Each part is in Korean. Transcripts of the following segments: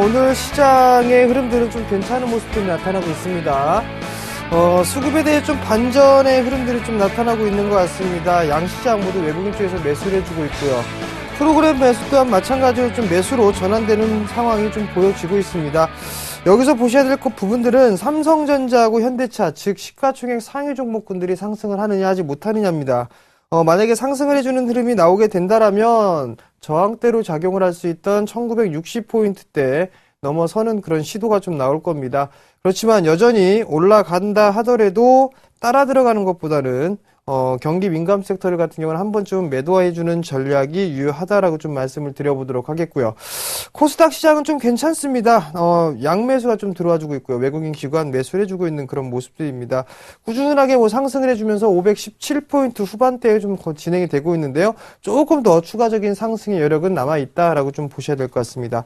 오늘 시장의 흐름들은 좀 괜찮은 모습들이 나타나고 있습니다. 수급에 대해 좀 반전의 흐름들이 좀 나타나고 있는 것 같습니다. 양시장 모두 외국인 쪽에서 매수를 해주고 있고요. 프로그램 매수 또한 마찬가지로 좀 매수로 전환되는 상황이 좀 보여지고 있습니다. 여기서 보셔야 될 부분들은 삼성전자하고 현대차, 즉 시가총액 상위 종목군들이 상승을 하느냐 하지 못하느냐입니다. 만약에 상승을 해주는 흐름이 나오게 된다라면 저항대로 작용을 할 수 있던 1960포인트대 넘어서는 그런 시도가 좀 나올 겁니다. 그렇지만 여전히 올라간다 하더라도 따라 들어가는 것보다는 경기 민감 섹터를 같은 경우는 한 번쯤 매도해주는 전략이 유효하다라고 좀 말씀을 드려보도록 하겠고요. 코스닥 시장은 좀 괜찮습니다. 양매수가 좀 들어와주고 있고요. 외국인 기관 매수를 해주고 있는 그런 모습들입니다. 꾸준하게 상승을 해주면서 517포인트 후반대에 좀 진행이 되고 있는데요. 조금 더 추가적인 상승의 여력은 남아있다라고 좀 보셔야 될 것 같습니다.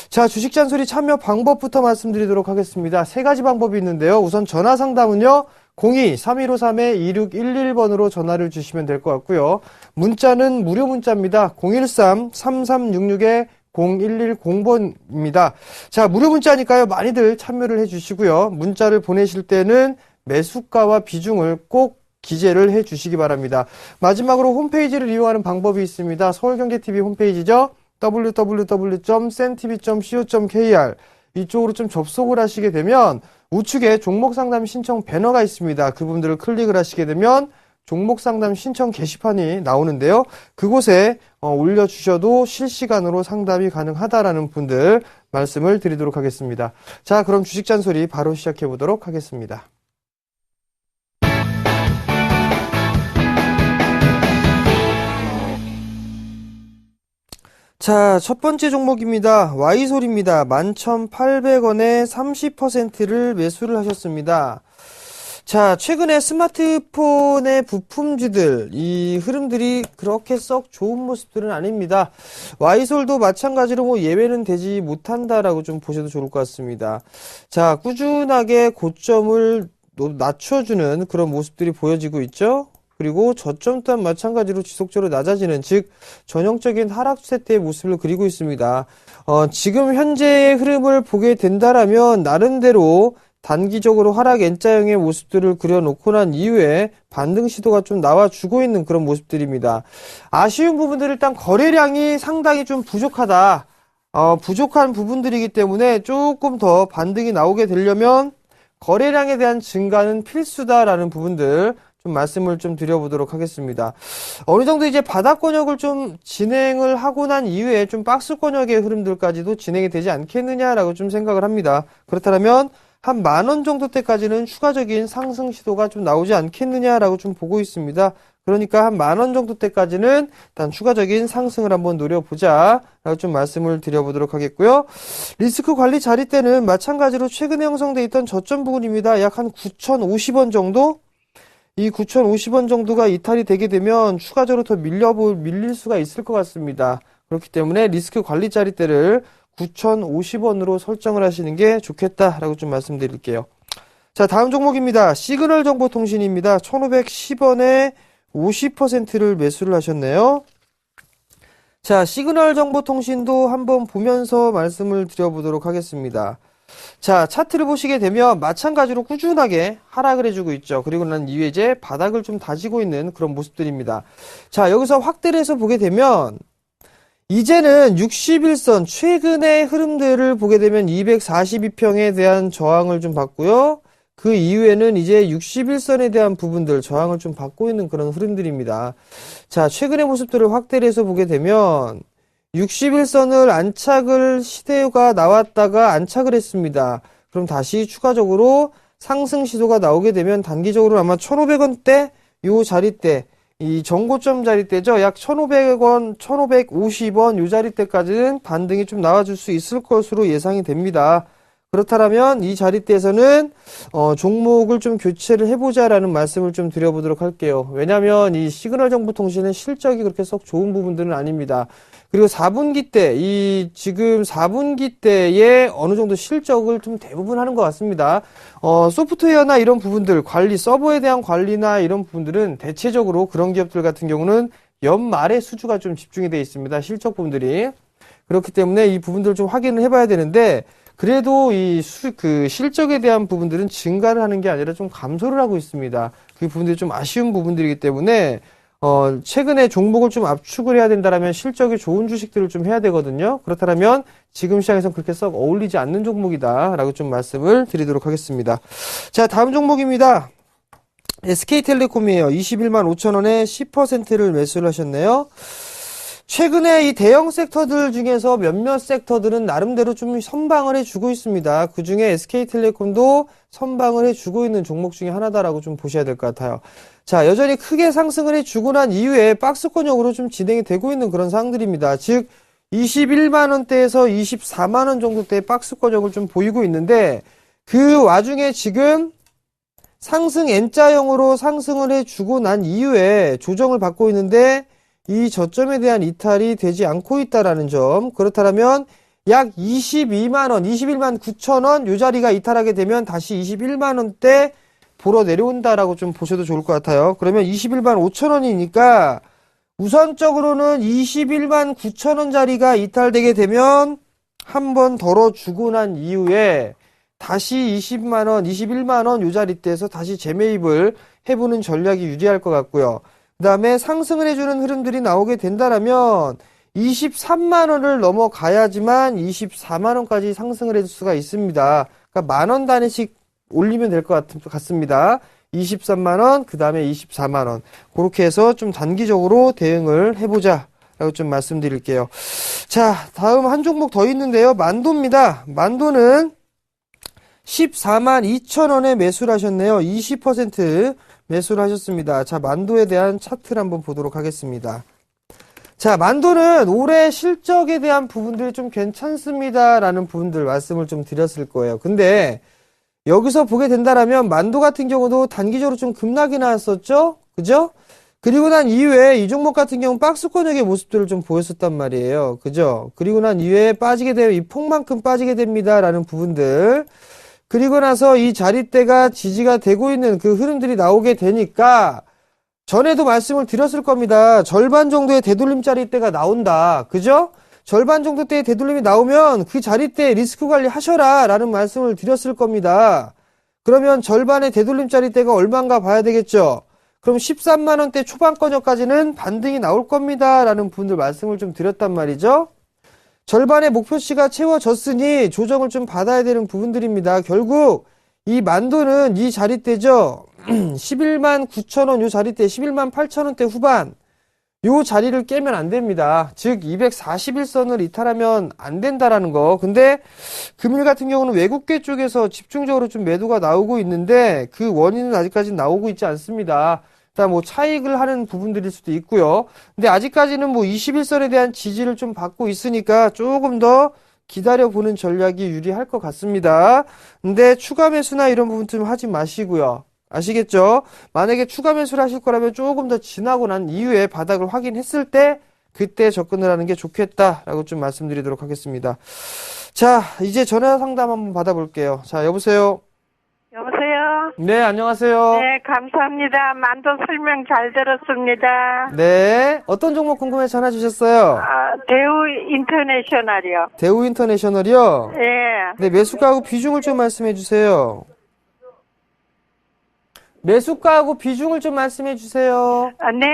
자, 주식 잔소리 참여 방법부터 말씀드리도록 하겠습니다. 세 가지 방법이 있는데요. 우선 전화 상담은요. 02-3153-2611번으로 전화를 주시면 될 것 같고요. 문자는 무료 문자입니다. 013-3366-0110번입니다. 자, 무료 문자니까요. 많이들 참여를 해주시고요. 문자를 보내실 때는 매수가와 비중을 꼭 기재를 해주시기 바랍니다. 마지막으로 홈페이지를 이용하는 방법이 있습니다. 서울경제TV 홈페이지죠. www.sentv.co.kr 이쪽으로 좀 접속을 하시게 되면 우측에 종목상담 신청 배너가 있습니다. 그 부분들을 클릭을 하시게 되면 종목상담 신청 게시판이 나오는데요. 그곳에 올려주셔도 실시간으로 상담이 가능하다라는 분들 말씀을 드리도록 하겠습니다. 자, 그럼 주식 잔소리 바로 시작해 보도록 하겠습니다. 자, 첫 번째 종목입니다. Y솔입니다. 11,800원에 30%를 매수를 하셨습니다. 자, 최근에 스마트폰의 부품주들, 이 흐름들이 그렇게 썩 좋은 모습들은 아닙니다. Y솔도 마찬가지로 예외는 되지 못한다라고 좀 보셔도 좋을 것 같습니다. 자, 꾸준하게 고점을 낮춰주는 그런 모습들이 보여지고 있죠. 그리고 저점 또한 마찬가지로 지속적으로 낮아지는, 즉 전형적인 하락 추세대의 모습을 그리고 있습니다. 지금 현재의 흐름을 보게 된다라면 나름대로 단기적으로 하락 N자형의 모습들을 그려놓고 난 이후에 반등 시도가 좀 나와주고 있는 그런 모습들입니다. 아쉬운 부분들은 일단 거래량이 상당히 좀 부족하다. 부족한 부분들이기 때문에 조금 더 반등이 나오게 되려면 거래량에 대한 증가는 필수다라는 부분들 좀 말씀을 좀 드려보도록 하겠습니다. 어느 정도 이제 바닥 권역을 좀 진행을 하고 난 이후에 좀 박스 권역의 흐름들까지도 진행이 되지 않겠느냐라고 좀 생각을 합니다. 그렇다면 한 10,000원 정도 때까지는 추가적인 상승 시도가 좀 나오지 않겠느냐라고 좀 보고 있습니다. 그러니까 한 10,000원 정도 때까지는 일단 추가적인 상승을 한번 노려보자 라고 좀 말씀을 드려보도록 하겠고요. 리스크 관리 자리대는 마찬가지로 최근에 형성돼 있던 저점 부분입니다. 약 한 9,050원 정도? 이 9,050원 정도가 이탈이 되게 되면 추가적으로 더 밀릴 수가 있을 것 같습니다. 그렇기 때문에 리스크 관리 자리대를 9,050원으로 설정을 하시는 게 좋겠다라고 좀 말씀드릴게요. 자, 다음 종목입니다. 시그널 정보통신입니다. 1,510원에 50%를 매수를 하셨네요. 자, 시그널 정보통신도 한번 보면서 말씀을 드려보도록 하겠습니다. 자, 차트를 보시게 되면 마찬가지로 꾸준하게 하락을 해주고 있죠. 그리고 난 이후에 이제 바닥을 좀 다지고 있는 그런 모습들입니다. 자, 여기서 확대를 해서 보게 되면 이제는 61선 최근의 흐름들을 보게 되면 242평에 대한 저항을 좀 받고요. 그 이후에는 이제 61선에 대한 부분들 저항을 좀 받고 있는 그런 흐름들입니다. 자, 최근의 모습들을 확대를 해서 보게 되면 61선을 안착을 시대가 나왔다가 안착을 했습니다. 그럼 다시 추가적으로 상승 시도가 나오게 되면 단기적으로 아마 1,500원대 요 자리대, 이 정고점 자리대죠. 약 1,500원, 1,550원 요 자리대까지는 반등이 좀 나와줄 수 있을 것으로 예상이 됩니다. 그렇다면 이 자리대에서는 종목을 좀 교체를 해보자라는 말씀을 좀 드려보도록 할게요. 왜냐하면 이 시그널 정보통신은 실적이 그렇게 썩 좋은 부분들은 아닙니다. 그리고 4분기 때, 지금 4분기 때에 어느 정도 실적을 좀 대부분 하는 것 같습니다. 소프트웨어나 이런 부분들, 관리, 서버에 대한 관리나 이런 부분들은 대체적으로 그런 기업들 같은 경우는 연말에 수주가 좀 집중이 되어 있습니다. 실적 부분들이. 그렇기 때문에 이 부분들을 좀 확인을 해봐야 되는데, 그래도 그 실적에 대한 부분들은 증가를 하는 게 아니라 좀 감소를 하고 있습니다. 그 부분들이 좀 아쉬운 부분들이기 때문에, 최근에 종목을 좀 압축을 해야 된다라면 실적이 좋은 주식들을 좀 해야 되거든요. 그렇다면 지금 시장에서 그렇게 썩 어울리지 않는 종목이다라고 좀 말씀을 드리도록 하겠습니다. 자, 다음 종목입니다. SK텔레콤이에요. 21만 5천 원에 10%를 매수를 하셨네요. 최근에 이 대형 섹터들 중에서 몇몇 섹터들은 나름대로 좀 선방을 해주고 있습니다. 그 중에 SK텔레콤도 선방을 해주고 있는 종목 중에 하나다라고 좀 보셔야 될 것 같아요. 자, 여전히 크게 상승을 해주고 난 이후에 박스권역으로 좀 진행이 되고 있는 그런 상황들입니다. 즉 21만원대에서 24만원 정도대의 박스권역을 좀 보이고 있는데, 그 와중에 지금 상승 N자형으로 상승을 해주고 난 이후에 조정을 받고 있는데, 이 저점에 대한 이탈이 되지 않고 있다라는 점. 그렇다면 약 22만원, 21만 9천원 요 자리가 이탈하게 되면 다시 21만원대 보러 내려온다라고 좀 보셔도 좋을 것 같아요. 그러면 21만 5천원이니까 우선적으로는 21만 9천원 자리가 이탈되게 되면 한 번 덜어주고 난 이후에 다시 20만원, 21만원 요 자리대에서 다시 재매입을 해보는 전략이 유리할 것 같고요. 그 다음에 상승을 해주는 흐름들이 나오게 된다라면 23만원을 넘어가야지만 24만원까지 상승을 해줄 수가 있습니다. 그러니까 만원 단위씩 올리면 될 것 같습니다. 23만원, 그 다음에 24만원. 그렇게 해서 좀 단기적으로 대응을 해보자 라고 좀 말씀드릴게요. 자, 다음 한 종목 더 있는데요. 만도입니다. 만도는 14만 2천원에 매수를 하셨네요. 20% 매수를 하셨습니다. 자, 만도에 대한 차트를 한번 보도록 하겠습니다. 자, 만도는 올해 실적에 대한 부분들이 좀 괜찮습니다라는 부분들 말씀을 좀 드렸을 거예요. 근데 여기서 보게 된다라면 만도 같은 경우도 단기적으로 좀 급락이 나왔었죠? 그죠? 그리고 난 이후에 이 종목 같은 경우는 박스권역의 모습들을 좀 보였었단 말이에요. 그죠? 그리고 난 이후에 빠지게 되면 이 폭만큼 빠지게 됩니다라는 부분들. 그리고 나서 이 자리대가 지지가 되고 있는 그 흐름들이 나오게 되니까 전에도 말씀을 드렸을 겁니다. 절반 정도의 되돌림 자리대가 나온다. 그죠? 절반 정도 때의 되돌림이 나오면 그 자리대 리스크 관리 하셔라 라는 말씀을 드렸을 겁니다. 그러면 절반의 되돌림 자리대가 얼마인가 봐야 되겠죠? 그럼 13만원대 초반권역까지는 반등이 나올 겁니다 라는 분들 말씀을 좀 드렸단 말이죠. 절반의 목표치가 채워졌으니 조정을 좀 받아야 되는 부분들입니다. 결국 이 만도는 이 자리대죠. 11만 9천원 요 자리대, 11만 8천원대 후반 요 자리를 깨면 안 됩니다. 즉 241선을 이탈하면 안 된다라는 거. 근데 금일 같은 경우는 외국계 쪽에서 집중적으로 좀 매도가 나오고 있는데 그 원인은 아직까지 나오고 있지 않습니다. 일단 뭐 차익을 하는 부분들일 수도 있고요. 근데 아직까지는 뭐 21선에 대한 지지를 좀 받고 있으니까 조금 더 기다려보는 전략이 유리할 것 같습니다. 근데 추가 매수나 이런 부분 좀 하지 마시고요. 아시겠죠? 만약에 추가 매수를 하실 거라면 조금 더 지나고 난 이후에 바닥을 확인했을 때 그때 접근을 하는 게 좋겠다라고 좀 말씀드리도록 하겠습니다. 자, 이제 전화 상담 한번 받아볼게요. 자, 여보세요? 여보세요? 네, 안녕하세요. 네, 감사합니다. 만도 설명 잘 들었습니다. 네, 어떤 종목 궁금해 전화 주셨어요? 대우 인터내셔널이요. 대우 인터내셔널이요? 예. 네, 매수가하고 비중을 좀 말씀해 주세요. 매수가하고 비중을 좀 말씀해 주세요. 네,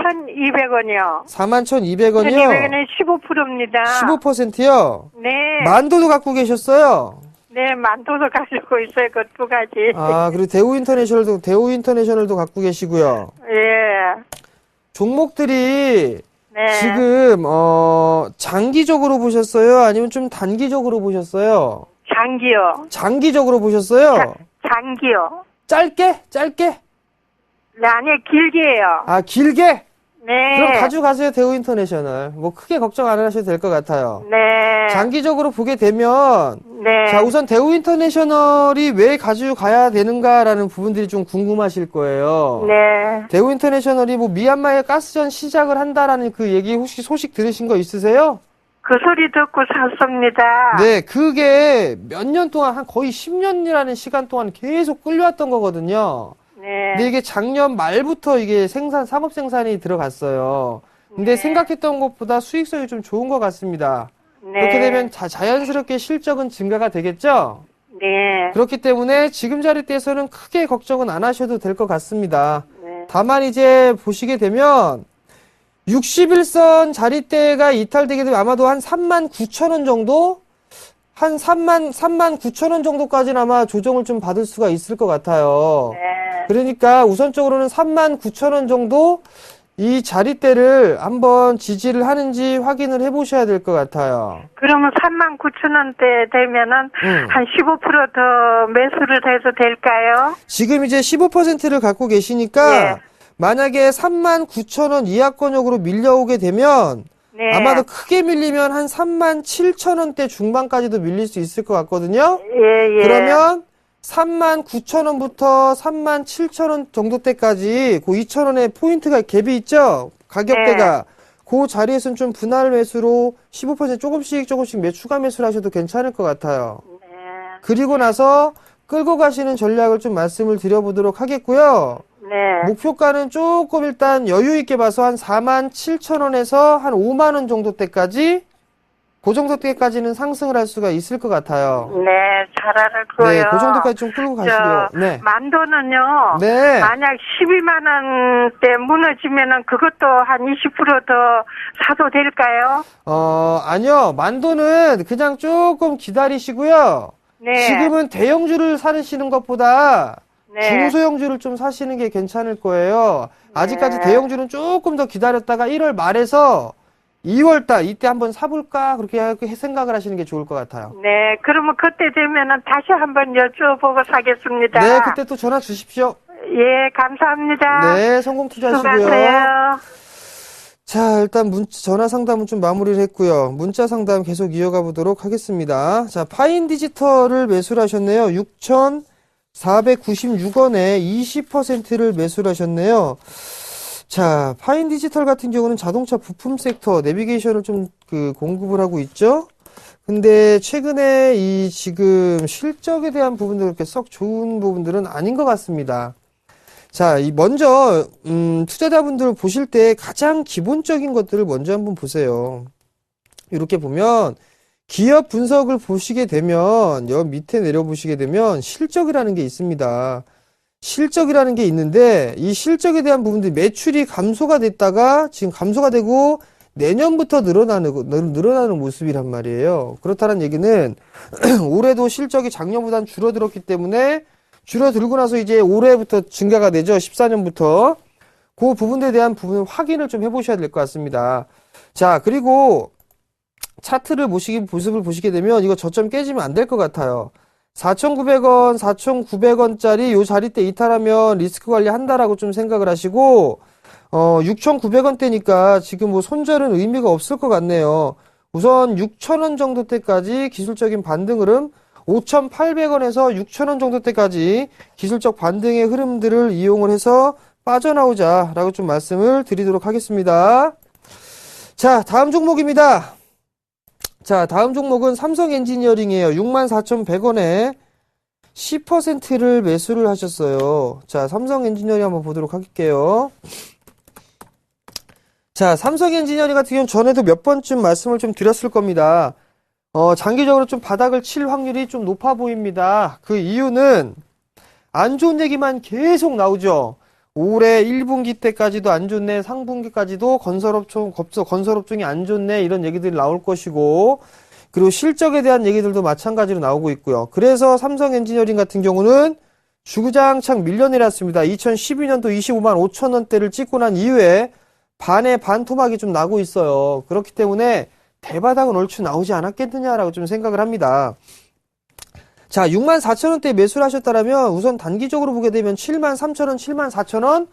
41,200원이요. 41,200원이요? 1,200원에 15%입니다. 15%요? 네. 만도도 갖고 계셨어요? 네, 만도도 가지고 있어요. 그 두 가지. 아, 그리고 대우 인터내셔널도 갖고 계시고요. 예. 종목들이 네. 지금, 장기적으로 보셨어요? 아니면 좀 단기적으로 보셨어요? 장기요. 장기적으로 보셨어요? 장기요. 짧게? 네, 아니, 길게요. 아, 길게? 네. 그럼 가져가세요, 대우 인터내셔널. 뭐, 크게 걱정 안 하셔도 될 것 같아요. 네. 장기적으로 보게 되면, 네. 자, 우선 대우 인터내셔널이 왜 가져가야 되는가라는 부분들이 좀 궁금하실 거예요. 네. 대우 인터내셔널이 뭐, 미얀마에 가스전 시작을 한다라는 그 얘기 혹시 소식 들으신 거 있으세요? 그 소리 듣고 샀습니다. 네, 그게 몇 년 동안, 한 거의 10년이라는 시간 동안 계속 끌려왔던 거거든요. 네. 근데 이게 작년 말부터 이게 상업 생산이 들어갔어요. 근데 네. 생각했던 것보다 수익성이 좀 좋은 것 같습니다. 네. 그렇게 되면 자연스럽게 실적은 증가가 되겠죠? 네. 그렇기 때문에 지금 자리대에서는 크게 걱정은 안 하셔도 될 것 같습니다. 네. 다만 이제 보시게 되면 61선 자리대가 이탈되게 되면 아마도 한 39,000원 정도? 한 39,000원 정도까지는 아마 조정을 좀 받을 수가 있을 것 같아요. 네. 그러니까 우선적으로는 39,000원 정도 이 자리대를 한번 지지를 하는지 확인을 해보셔야 될 것 같아요. 그러면 39,000원대 되면은 음. 한 15% 더 매수를 해도 될까요? 지금 이제 15%를 갖고 계시니까 예. 만약에 39,000원 이하권역으로 밀려오게 되면 네. 아마도 크게 밀리면 한 37,000원대 중반까지도 밀릴 수 있을 것 같거든요. 예, 예. 그러면 39,000원부터 37,000원 정도 때까지 그 2,000원의 포인트가 갭이 있죠? 가격대가. 그 자리에서는 좀 분할 매수로 15% 조금씩 추가 매수를 하셔도 괜찮을 것 같아요. 네. 그리고 나서 끌고 가시는 전략을 좀 말씀을 드려보도록 하겠고요. 네. 목표가는 조금 일단 여유 있게 봐서 한 47,000원에서 한 5만원 정도 때까지 그 정도 때까지는 상승을 할 수가 있을 것 같아요. 네, 잘 알았고요. 네, 그 정도까지 좀 끌고 가시고요. 네. 만도는요. 네. 만약 12만 원대 무너지면은 그것도 한 20%더 사도 될까요? 아니요. 만도는 그냥 조금 기다리시고요. 네. 지금은 대형주를 사시는 것보다 네. 중소형주를 좀 사시는 게 괜찮을 거예요. 아직까지 네. 대형주는 조금 더 기다렸다가 1월 말에서 2월달 이때 한번 사볼까 그렇게 생각을 하시는 게 좋을 것 같아요. 네, 그러면 그때 되면은 다시 한번 여쭤보고 사겠습니다. 네, 그때 또 전화 주십시오. 예, 감사합니다. 네, 성공 투자하시고요. 수고하세요. 자, 일단 전화 상담은 좀 마무리를 했고요. 문자 상담 계속 이어가 보도록 하겠습니다. 자, 파인 디지털을 매수를 하셨네요. 6,496원에 20%를 매수를 하셨네요. 자, 파인 디지털 같은 경우는 자동차 부품 섹터, 내비게이션을 좀 공급을 하고 있죠? 근데 최근에 이 지금 실적에 대한 부분들 그렇게 썩 좋은 부분들은 아닌 것 같습니다. 자, 먼저, 투자자분들 보실 때 가장 기본적인 것들을 먼저 한번 보세요. 이렇게 보면, 기업 분석을 보시게 되면, 여 밑에 내려보시게 되면, 실적이라는 게 있습니다. 실적이라는 게 있는데, 이 실적에 대한 부분들이 매출이 감소가 됐다가, 지금 감소가 되고, 내년부터 늘어나는 모습이란 말이에요. 그렇다는 얘기는, 올해도 실적이 작년보다는 줄어들었기 때문에, 줄어들고 나서 이제 올해부터 증가가 되죠. 14년부터. 그 부분에 대한 부분을 확인을 좀 해보셔야 될 것 같습니다. 자, 그리고 차트를 모습을 보시게 되면 이거 저점 깨지면 안 될 것 같아요. 4,900원, 4,900원짜리 요 자리대 이탈하면 리스크 관리 한다라고 좀 생각을 하시고, 6,900원대니까 지금 뭐 손절은 의미가 없을 것 같네요. 우선 6,000원 정도 때까지 기술적인 반등 흐름, 5,800원에서 6,000원 정도 때까지 기술적 반등의 흐름들을 이용을 해서 빠져나오자라고 좀 말씀을 드리도록 하겠습니다. 자, 다음 종목입니다. 자, 다음 종목은 삼성 엔지니어링이에요. 64,100원에 10%를 매수를 하셨어요. 자, 삼성 엔지니어링 한번 보도록 할게요. 자, 삼성 엔지니어링 같은 경우는 전에도 몇 번쯤 말씀을 좀 드렸을 겁니다. 장기적으로 좀 바닥을 칠 확률이 좀 높아 보입니다. 그 이유는 안 좋은 얘기만 계속 나오죠. 올해 1분기 때까지도 안 좋네, 상분기까지도 건설업종이 안 좋네, 이런 얘기들이 나올 것이고, 그리고 실적에 대한 얘기들도 마찬가지로 나오고 있고요. 그래서 삼성 엔지니어링 같은 경우는 주구장창 밀려내렸습니다. 2012년도 25만 5천 원대를 찍고 난 이후에 반의 반토막이 좀 나고 있어요. 그렇기 때문에 대바닥은 얼추 나오지 않았겠느냐라고 좀 생각을 합니다. 자, 64,000원대에 매수를 하셨다면 우선 단기적으로 보게 되면 73,000원, 74,000원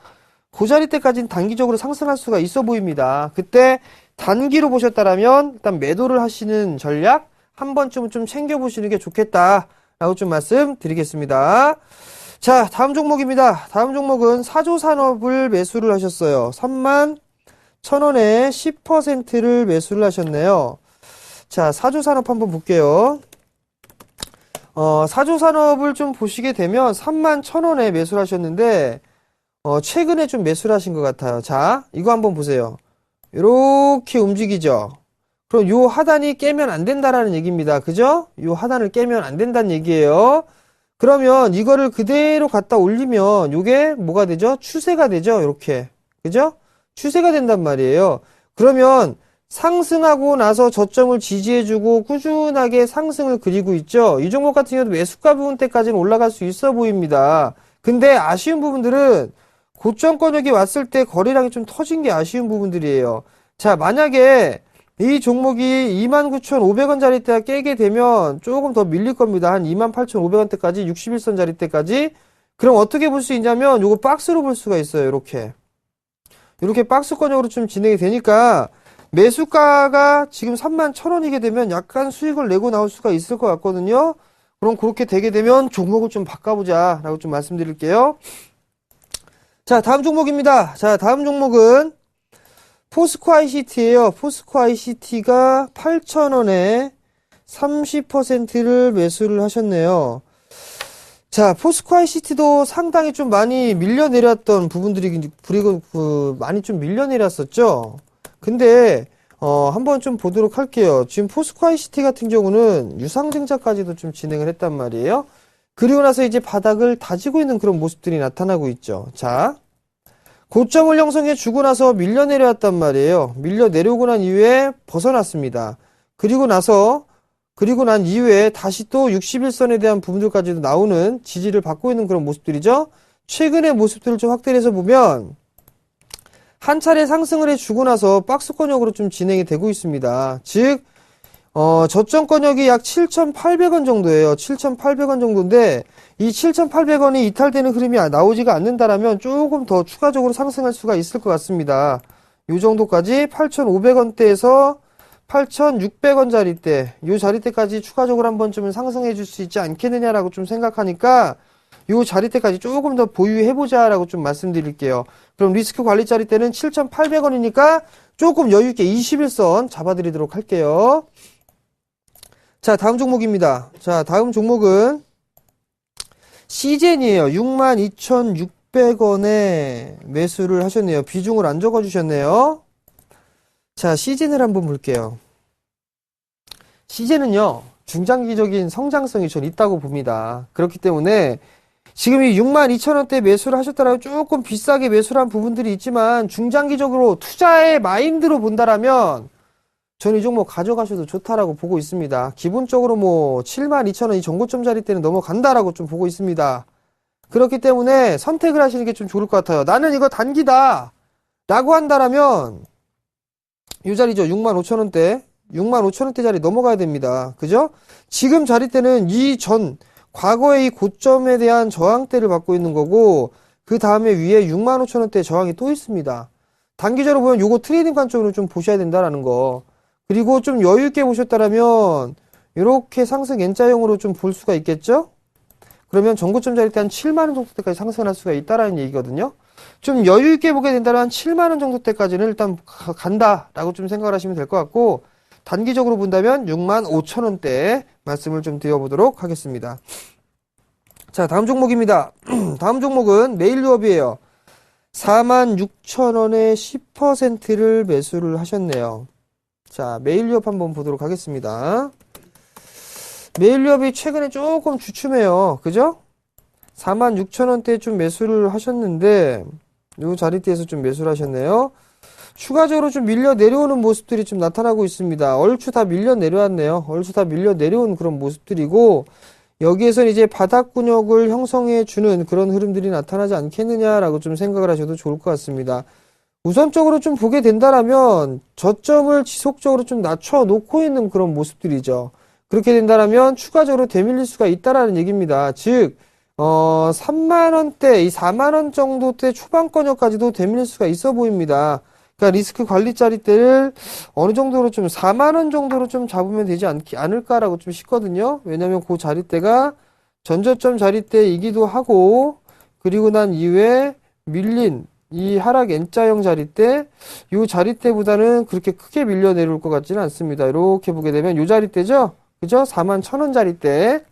그 자리대까지는 단기적으로 상승할 수가 있어 보입니다. 그때 단기로 보셨다면 일단 매도를 하시는 전략 한 번쯤은 좀 챙겨보시는 게 좋겠다라고 좀 말씀드리겠습니다. 자, 다음 종목입니다. 다음 종목은 사조산업을 매수를 하셨어요. 31,000원에 10%를 매수를 하셨네요. 자, 사조산업 한번 볼게요. 사조산업을 좀 보시게 되면 31,000원에 매수를 하셨는데, 최근에 좀 매수를 하신 것 같아요. 자, 이거 한번 보세요. 이렇게 움직이죠. 그럼 요 하단이 깨면 안 된다라는 얘기입니다. 그죠? 요 하단을 깨면 안 된다는 얘기예요. 그러면 이거를 그대로 갖다 올리면 요게 뭐가 되죠? 추세가 되죠. 이렇게. 그죠? 추세가 된단 말이에요. 그러면 상승하고 나서 저점을 지지해주고 꾸준하게 상승을 그리고 있죠. 이 종목 같은 경우도 매수가 부분 때까지는 올라갈 수 있어 보입니다. 근데 아쉬운 부분들은 고점권역이 왔을 때 거래량이 좀 터진 게 아쉬운 부분들이에요. 자, 만약에 이 종목이 29,500원짜리대가 깨게 되면 조금 더 밀릴 겁니다. 한 28,500원대까지 61선짜리대까지. 그럼 어떻게 볼 수 있냐면 요거 박스로 볼 수가 있어요. 이렇게 박스권역으로 좀 진행이 되니까 매수가가 지금 31,000원이게 되면 약간 수익을 내고 나올 수가 있을 것 같거든요. 그럼 그렇게 되게 되면 종목을 좀 바꿔보자 라고 좀 말씀드릴게요. 자, 다음 종목입니다. 자, 다음 종목은 포스코 ICT예요. 포스코 ICT가 8,000원에 30%를 매수를 하셨네요. 자, 포스코 ICT도 상당히 좀 많이 밀려내렸던 부분들이, 많이 좀 밀려내렸었죠. 근데, 한번 좀 보도록 할게요. 지금 포스코 ICT 같은 경우는 유상증자까지도 좀 진행을 했단 말이에요. 그리고 나서 이제 바닥을 다지고 있는 그런 모습들이 나타나고 있죠. 자, 고점을 형성해 주고 나서 밀려 내려왔단 말이에요. 밀려 내려오고 난 이후에 벗어났습니다. 그리고 난 이후에 다시 또 61선에 대한 부분들까지도 나오는 지지를 받고 있는 그런 모습들이죠. 최근의 모습들을 좀 확대해서 보면 한 차례 상승을 해주고 나서 박스권역으로 좀 진행이 되고 있습니다. 즉 저점권역이 약 7,800원 정도예요. 7,800원 정도인데 이 7,800원이 이탈되는 흐름이 나오지가 않는다라면 조금 더 추가적으로 상승할 수가 있을 것 같습니다. 요 정도까지 8,500원대에서 8,600원짜리대 요 자리대까지 추가적으로 한 번쯤은 상승해 줄 수 있지 않겠느냐라고 좀 생각하니까 요 자리대까지 조금 더 보유해보자 라고 좀 말씀드릴게요. 그럼 리스크 관리 자리대는 7,800원이니까 조금 여유있게 21선 잡아드리도록 할게요. 자, 다음 종목입니다. 자, 다음 종목은 시젠이에요. 62,600원에 매수를 하셨네요. 비중을 안 적어주셨네요. 자, 시젠을 한번 볼게요. 시젠은요, 중장기적인 성장성이 전 있다고 봅니다. 그렇기 때문에 지금 이 62,000원대 매수를 하셨다라면 조금 비싸게 매수를 한 부분들이 있지만 중장기적으로 투자의 마인드로 본다라면 저는 이 종목 가져가셔도 좋다라고 보고 있습니다. 기본적으로 뭐 72,000원 이 정고점 자리 때는 넘어간다라고 좀 보고 있습니다. 그렇기 때문에 선택을 하시는 게 좀 좋을 것 같아요. 나는 이거 단기다 라고 한다라면 이 자리죠. 65,000원대 65,000원대 자리 넘어가야 됩니다. 그죠? 지금 자리대는 과거의 이 고점에 대한 저항대를 받고 있는 거고 그 다음에 위에 65,000원대 저항이 또 있습니다. 단기적으로 보면 요거 트레이딩 관점으로 좀 보셔야 된다라는 거. 그리고 좀 여유있게 보셨다라면 이렇게 상승 N자형으로 좀 볼 수가 있겠죠? 그러면 전고점 자리 때 한 7만원 정도 때까지 상승할 수가 있다라는 얘기거든요. 좀 여유있게 보게 된다면 한 7만원 정도 때까지는 일단 간다라고 좀 생각을 하시면 될 것 같고 단기적으로 본다면 65,000원대 말씀을 좀 드려보도록 하겠습니다. 자, 다음 종목입니다. 다음 종목은 메일유업이에요. 46,000원에 10%를 매수를 하셨네요. 자, 메일유업 한번 보도록 하겠습니다. 메일유업이 최근에 조금 주춤해요. 그죠? 46,000원대 좀 매수를 하셨는데 요 자리대에서 좀 매수를 하셨네요. 추가적으로 좀 밀려 내려오는 모습들이 좀 나타나고 있습니다. 얼추 다 밀려 내려왔네요. 얼추 다 밀려 내려온 그런 모습들이고 여기에선 이제 바닥근역을 형성해 주는 그런 흐름들이 나타나지 않겠느냐라고 좀 생각을 하셔도 좋을 것 같습니다. 우선적으로 좀 보게 된다라면 저점을 지속적으로 좀 낮춰 놓고 있는 그런 모습들이죠. 그렇게 된다라면 추가적으로 되밀릴 수가 있다라는 얘기입니다. 즉 3만원대, 이 4만원 정도대 초반권역까지도 되밀릴 수가 있어 보입니다. 그러니까 리스크 관리 자리대를 어느 정도로 좀 4만원 정도로 좀 잡으면 되지 않을까라고 좀 싶거든요. 왜냐면 그 자리대가 전저점 자리대이기도 하고 그리고 난 이후에 밀린 이 하락 N자형 자리대, 이 자리대보다는 그렇게 크게 밀려 내려올 것 같지는 않습니다. 이렇게 보게 되면 이 자리대죠? 그죠? 41,000원 자리대.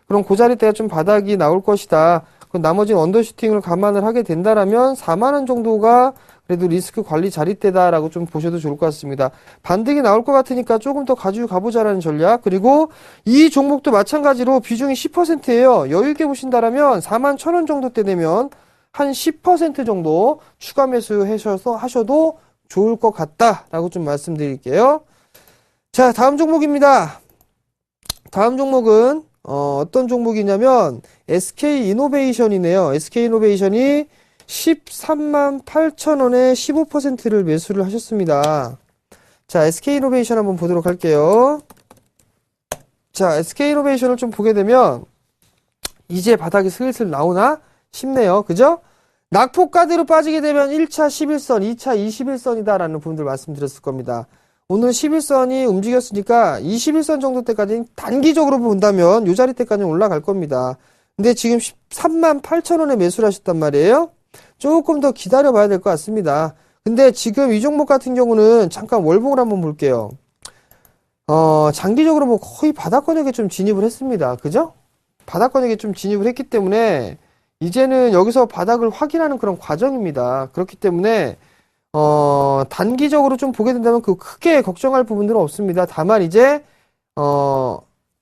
그럼 그 자리대가 좀 바닥이 나올 것이다. 그럼 나머지는 언더슈팅을 감안을 하게 된다라면 4만원 정도가 그래도 리스크 관리 잘 있대다라고 좀 보셔도 좋을 것 같습니다. 반등이 나올 것 같으니까 조금 더 가지고 가보자라는 전략. 그리고 이 종목도 마찬가지로 비중이 10%예요. 여유 있게 보신다라면 41,000원 정도 때 되면 한 10% 정도 추가 매수 하셔도 좋을 것 같다라고 좀 말씀드릴게요. 자, 다음 종목입니다. 다음 종목은 어떤 종목이냐면 SK이노베이션이네요. SK이노베이션이 13만 8천원에 15%를 매수를 하셨습니다. 자, SK이노베이션 한번 보도록 할게요. 자, SK이노베이션을 좀 보게 되면 이제 바닥이 슬슬 나오나 싶네요. 그죠? 낙폭가대로 빠지게 되면 1차 11선, 2차 21선이다라는 부분들 말씀드렸을 겁니다. 오늘 11선이 움직였으니까 21선 정도 때까지 단기적으로 본다면 이 자리 때까지 올라갈 겁니다. 근데 지금 13만 8천원에 매수를 하셨단 말이에요. 조금 더 기다려 봐야 될 것 같습니다. 근데 지금 이 종목 같은 경우는 잠깐 월봉을 한번 볼게요. 장기적으로 뭐 거의 바닥권역에 좀 진입을 했습니다. 그죠? 바닥권역에 좀 진입을 했기 때문에 이제는 여기서 바닥을 확인하는 그런 과정입니다. 그렇기 때문에 단기적으로 좀 보게 된다면 그 크게 걱정할 부분들은 없습니다. 다만 이제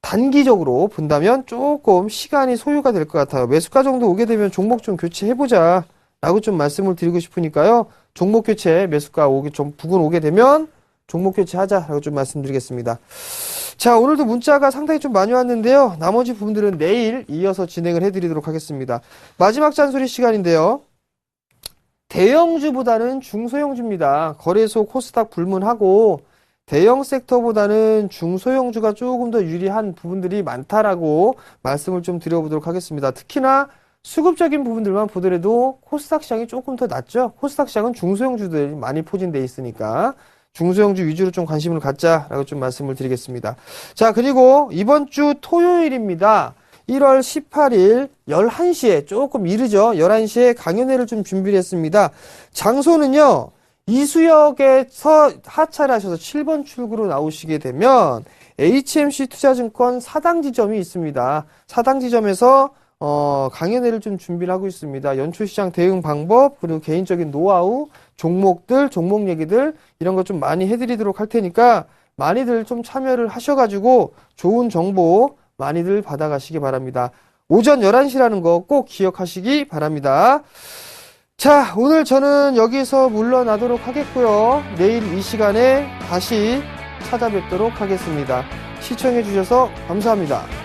단기적으로 본다면 조금 시간이 소요가 될 것 같아요. 매수가 정도 오게 되면 종목 좀 교체해보자 라고 좀 말씀을 드리고 싶으니까요. 종목 교체, 매수가 좀 부근 오게 되면 종목 교체하자라고 좀 말씀드리겠습니다. 자, 오늘도 문자가 상당히 좀 많이 왔는데요. 나머지 부분들은 내일 이어서 진행을 해드리도록 하겠습니다. 마지막 잔소리 시간인데요. 대형주보다는 중소형주입니다. 거래소 코스닥 불문하고 대형 섹터보다는 중소형주가 조금 더 유리한 부분들이 많다라고 말씀을 좀 드려보도록 하겠습니다. 특히나 수급적인 부분들만 보더라도 코스닥 시장이 조금 더 낫죠. 코스닥 시장은 중소형주들이 많이 포진되어 있으니까 중소형주 위주로 좀 관심을 갖자라고 좀 말씀을 드리겠습니다. 자, 그리고 이번 주 토요일입니다. 1월 18일 11시에 조금 이르죠. 11시에 강연회를 좀 준비를 했습니다. 장소는요. 이수역에서 하차를 하셔서 7번 출구로 나오시게 되면 HMC 투자증권 사당 지점이 있습니다. 사당 지점에서 강연회를 좀 준비를 하고 있습니다. 연초시장 대응 방법, 그리고 개인적인 노하우, 종목들, 종목 얘기들 이런 거 좀 많이 해드리도록 할 테니까 많이들 좀 참여를 하셔가지고 좋은 정보 많이들 받아가시기 바랍니다. 오전 11시라는 거 꼭 기억하시기 바랍니다. 자, 오늘 저는 여기서 물러나도록 하겠고요. 내일 이 시간에 다시 찾아뵙도록 하겠습니다. 시청해주셔서 감사합니다.